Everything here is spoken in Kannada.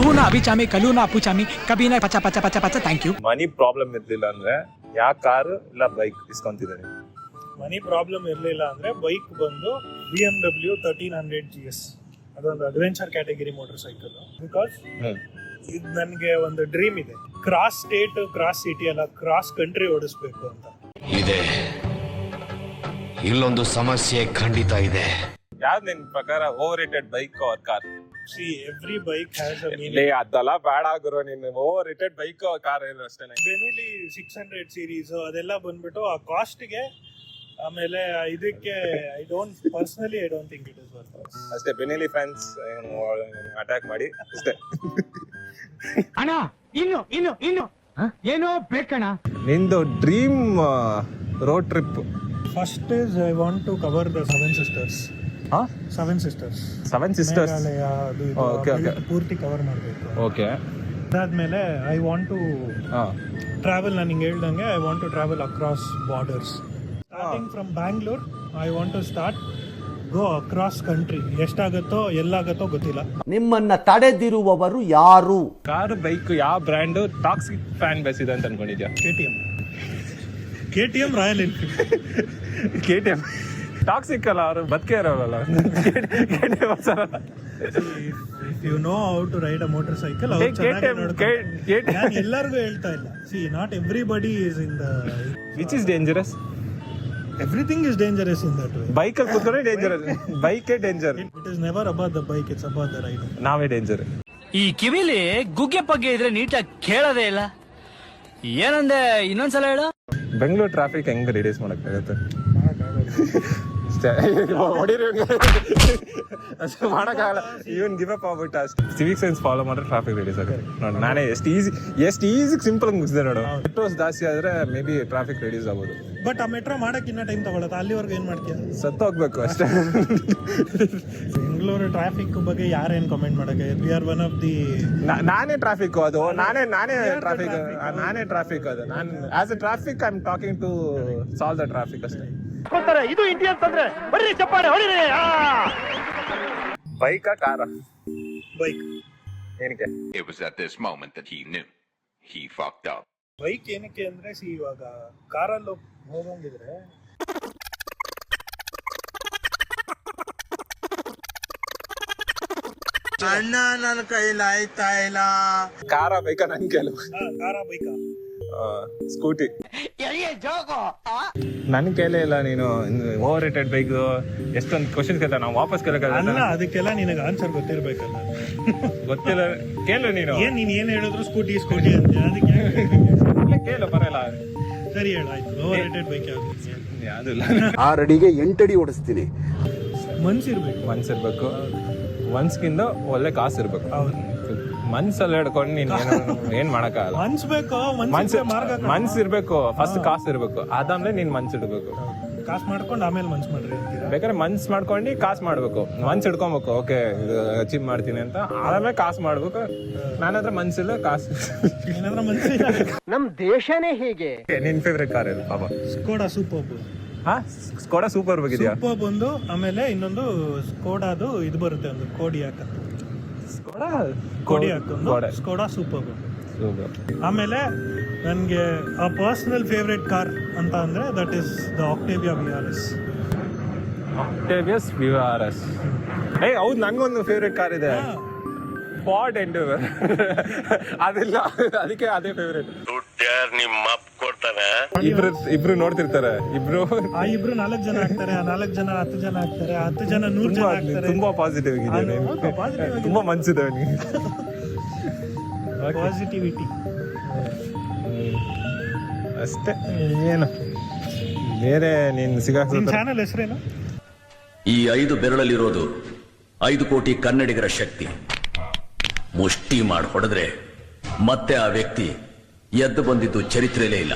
कहूना अभिचामी कलूना अपुचामी कभी ना पचा पचा पचा पचा थैंक यू ಮನಿ ಪ್ರಾಬ್ಲಮ್ ಇರ್ಲಿಲ್ಲ ಅಂದ್ರೆ ಯಾವ ಕಾರು ಇಲ್ಲ ಬೈಕ್ ಇಸ್ಕೊಂತಿದ್ದಾರೆ? ಮನಿ ಪ್ರಾಬ್ಲಮ್ ಇರಲಿಲ್ಲ ಅಂದ್ರೆ ಬೈಕ್ ಬಂದು BMW 1300 GS, ಅದೊಂದು adventure category motorcycle. Because ಇದು ನನಗೆ ಒಂದು ಡ್ರೀಮ್ ಇದೆ, ಕ್ರಾಸ್ ಸ್ಟೇಟ್ ಕ್ರಾಸ್ ಸಿಟಿ ಅಲ್ಲ ಕ್ರಾಸ್ ಕಂಟ್ರಿ ಓಡಿಸ್ಬೇಕು ಅಂತ ಇದೆ. ಇಲ್ಲೊಂದು ಸಮಸ್ಯೆ ಖಂಡಿತ ಇದೆ. ಯಾವ್ದು ನಿನ್ ಪ್ರಕಾರ overrated bike or car? See every bike has a meaning. ಲೇ ಅದೆಲ್ಲ ಬೇಡ ಗುರು, ನೀನು ಓವರ್ ರೇಟೆಡ್ ಬೈಕ್ ಕಾರ್ ಏನು ಅಷ್ಟೇನೆ. ಬೆನಿಲಿ 600 ಸೀರೀಸ್ ಅದೆಲ್ಲ ಬಂದ್ಬಿಟ್ಟು ಆ ಕಾಸ್ಟ್ಗೆ, ಆಮೇಲೆ ಇದಕ್ಕೆ I don't think it is worth ಅಷ್ಟೇ. ಬೆನಿಲಿ ಫ್ಯಾನ್ಸ್ ಅಟ್ಯಾಕ್ ಮಾಡಿ ಅಷ್ಟೇ. ಅಣ್ಣ ಇನ್ನು ಏನೋ ಬೇಕಣ್ಣ. ನಿಂದು dream road trip? First is I want to cover the seven sisters. Seven sisters ಪೂರ್ತಿ ಕವರ್ ಮಾಡಬೇಕು. ಓಕೆ. ಅದಾದ್ಮೇಲೆ ಐ ವಾಂಟ್ ಟು ಟ್ರಾವೆಲ್, ನಾನು ಹಿಂಗೆ ಹೇಳ್ದಂಗೆ I want to travel across borders. Starting from Bangalore I want to start go across country. ಎಷ್ಟಾಗತ್ತೋ ಎಲ್ಲಾಗತ್ತೋ ಗೊತ್ತಿಲ್ಲ. ನಿಮ್ಮನ್ನ ತಡೆದಿರುವವರು ಯಾರು? ಕಾರು ಬೈಕ್ ಯಾವ ಬ್ರ್ಯಾಂಡ್ ಟಾಕ್ಸಿಕ್ ಫ್ಯಾನ್ ಬೇಸ್ ಇದೆ ಅಂತ ಅನ್ಕೊಂಡಿದ್ಯಾ? KTM Royal Enfield. KTM toxic ಅಲ್ಲ, ಅವರು ಬದುಕೇ ಇರೋಲ್ಲ. You know how to ride a motorcycle. ಎಲ್ಲರಿಗೂ ಹೇಳ್ತಾ ಇಲ್ಲ. See not everybody is in the which is dangerous. Everything is dangerous in that way. Bike ಅಲ್ಲಿ ಕೂತ್ಕೊಂಡ್ರೆ ಡೇಂಜರಸ್, ಬೈಕೇ danger. It is never about the bike, it's about the rider. ನಾವೇ ಡೇಂಜರ್. ಈ ಕಿವಿಲಿ ಗುಗ್ಗೆ ಪಗ್ಗೆ ಇದ್ರೆ ನೀಟಾಗಿ ಕೇಳೋದೇ ಇಲ್ಲ. ಏನಂದೆ ಇನ್ನೊಂದ್ಸಲ ಹೇಳು. ಬೆಂಗಳೂರು ಟ್ರಾಫಿಕ್ ಹೆಂಗ್ ರಿಡ್ಯೂಸ್ ಮಾಡಕ್ಕಾಗತ್ತೆ? ಅಷ್ಟು ಮಾಡಕ್ಕಾಗಲ್ಲ. ಇವನ್ ಗಿವ್ ಅಪ್ ಆಗ್ಬಿಟ್ಟು ಅಷ್ಟು ಸಿವಿಕ್ ಸೆನ್ಸ್ ಫಾಲೋ ಮಾಡಿದ್ರೆ ಟ್ರಾಫಿಕ್ ರಿಡ್ಯೂಸ್ ಆಗುತ್ತೆ. ನೋಡಿ ನಾನೇ ಎಷ್ಟು ಈಸಿ ಸಿಂಪಲ್ ಮುಗಿಸಿದೆ ನೋಡು. ಮೆಟ್ರೋಸ್ ಜಾಸ್ತಿ ಆದ್ರೆ ಮೇ ಬಿ ಟ್ರಾಫಿಕ್ ರಿಡ್ಯೂಸ್ ಆಗೋದು. ಬಟ್ ಆ ಮೆಟ್ರೋ ಮಾಡಕ್ಕೆ ಇನ್ನ ಟೈಮ್ ತಗೊಳತ್ತ. ಅಲ್ಲಿವರೆಗೂ ಏನ್ ಮಾಡ್ತೀಯ? ಸತ್ತು ಹೋಗ್ಬೇಕು ಅಷ್ಟೇ. ಬೆಂಗಳೂರು ಟ್ರಾಫಿಕ್ ಬಗ್ಗೆ ಯಾರೇನ್ ಕಾಮೆಂಟ್ ಮಾಡಕ್ಕೆ? We are one of the ನಾನೇ ಟ್ರಾಫಿಕ್ ಅದು. ನಾನೇ ಟ್ರಾಫಿಕ್ ಅದು. ನಾನು as a traffic I am talking to solve the traffic ಅಷ್ಟೇ. ಇದು ಇಂಡಿಯಾ ಅಂತಂದ್ರೆ ಹೊಡಿರಿ ಚಪ್ಪಾಳೆ ಹೊಡಿರಿ. ಬೈಕಾ ಕಾರ? ಬೈಕ್. ಏನಕ್ಕೆ? It was at this moment that he knew he fucked up. Bike ಏನಕ್ಕೆ ಅಂದ್ರೆ, ಸಿ ಇವಾಗ ಕಾರಲ್ಲಿ ಹೋಗಂಗಿದ್ರೆ ಅಣ್ಣ ನನ್ನ ಕೈಲಿ ಆಯ್ತಾ ಇಲ್ಲ. ಕಾರ ಬೈಕಾ? ನನ್ ಕೆಲವು ಕಾರ ಬೈಕಾ ಸ್ಕೂಟಿ ನನ್ ಕೈಲೇ ಇಲ್ಲ. ನೀನು ಓವರ್ ರೇಟೆಡ್ ಬೈಕ್ ಎಷ್ಟೊಂದು ಕ್ವಶನ್ ಕೇಳ್ತಾ, ನಾವು ವಾಪಸ್ ಕೇಳಕ್ಕಾಗಲ್ಲ. ಅದಕ್ಕೆಲ್ಲ ನಿನಗೆ ಆನ್ಸರ್ ಗೊತ್ತಿರ್ಬೇಕಲ್ಲ. ಗೊತ್ತಿಲ್ಲ ಕೇಳು ನೀನು. ನೀನ್ ಏನ್ ಹೇಳಿದ್ರು ಸ್ಕೂಟಿ ಅಂತ ಅದಕ್ಕೆ ಕೇಳು, ಬರಲ್ಲ. ಸರಿ ಹೇಳು, ಆಯ್ತು. Over rated bike ಯಾವ್ದಿಲ್ಲ. 6 ಅಡಿಗೆ 8 ಅಡಿ ಓಡಿಸ್ತೀನಿ. ಮನ್ಸಿರ್ಬೇಕು. ಮನ್ಸ್ಗಿಂತ ಒಳ್ಳೆ ಕಾಸು ಇರ್ಬೇಕು. ಮನ್ಸಲ್ಲಿ ಹಿಡ್ಕೊಂಡು ನೀನ್ ಏನ್ ಮಾಡಕ್ಕಾಗಲ್ಲ. ಮನ್ಸ್ ಇರ್ಬೇಕು. ಫಸ್ಟ್ ಕಾಸು ಇರ್ಬೇಕು, ಅದಾದ್ಮೇಲೆ ನೀನ್ ಮನ್ಸ್ ಇಡ್ಬೇಕು. ಕಾಸು ಮಾಡ್ಕೊಂಡು ಆಮೇಲೆ ಮನ್ಸ್ ಮಾಡ್ರಿ. ಬೇಕಾದ್ರೆ ಮನ್ಸ್ ಮಾಡ್ಕೊಂಡು ಕಾಸು ಮಾಡ್ಬೇಕು. ಮನ್ಸ್ ಇಡ್ಕೊಬೇಕು, ಓಕೆ ಇದು ಅಚೀವ್ ಮಾಡ್ತೀನಿ ಅಂತ. ಆಮೇಲೆ ಕಾಸು ಮಾಡ್ಬೇಕು. ನನ್ನ ಹತ್ರ ಮನ್ಸಿಲ್ಲ, ಕಾಸು. ನಮ್ ದೇಶನೇ ಹೀಗೆ. ನಿನ್ ಫೇವ್ರೆಟ್ ಕಾರ್ ಇದು? ಪಾಪ ಸ್ಕೋಡಾ ಸೂಪರ್ಬ್. ಸ್ಕೋಡಾ ಸೂಪರ್ ಹೋಗಿದ್ಯಾ? ಸೂಪರ್ಬ್ ಒಂದು, ಆಮೇಲೆ ಇನ್ನೊಂದು ಸ್ಕೋಡಾದು ಇದು ಬರುತ್ತೆ, ಒಂದು ಕೋಡಿಯಾಕ್ ಅಂತ. Skoda superb. ಆಮೇಲೆ ನನಗೆ ಆ ಪರ್ಸನಲ್ ಫೇವ್ರೆಟ್ ಕಾರ್ ಅಂತ ಅಂದ್ರೆ ದಟ್ ಇಸ್ ದ ಆಕ್ಟೇವಿಯಾ VRS. ಹೌದು, ನಂಗೊಂದು ಫೇವ್ರೆಟ್ ಕಾರ್ ಇದೆ, ಫಾರ್ಡ್ ಎಂಡೂವರ್. ಅದಿಲ್ಲ, ಅದಕ್ಕೆ ಅದೇ ಫೇವ್ರೆಟ್. ನಿಮ್ಮ ಕೊಡ್ತಾನೆ. ಇಬ್ರು ನೋಡ್ತಿರ್ತಾರೆ. ಇಬ್ರು 4 ಜನ ಆಗ್ತಾರೆ, 4 ಜನ 10 ಜನ ಆಗ್ತಾರೆ, 10 ಜನ 100 ಜನ ಆಗ್ತಾರೆ. ತುಂಬಾ ಪಾಸಿಟಿವ್ ಇದೆ, ತುಂಬಾ ಮನ್ಸಿದೆ ಅವನಿಗೆ. ಪಾಸಿಟಿವಿಟಿ ಅಷ್ಟೇ, ಏನು ಬೇರೆ ನೀನ್ ಸಿಗಾಕ. ಚಾನಲ್ ಹೆಸರೇನು? ಈ 5 ಬೆರಳಲ್ಲಿರೋದು 5 ಕೋಟಿ ಕನ್ನಡಿಗರ ಶಕ್ತಿ. ಮುಷ್ಟಿ ಮಾಡಿ ಹೊಡೆದ್ರೆ ಮತ್ತೆ ಆ ವ್ಯಕ್ತಿ ಎದ್ದು ಬಂದಿದ್ದು ಚರಿತ್ರೆಯಲ್ಲೇ ಇಲ್ಲ.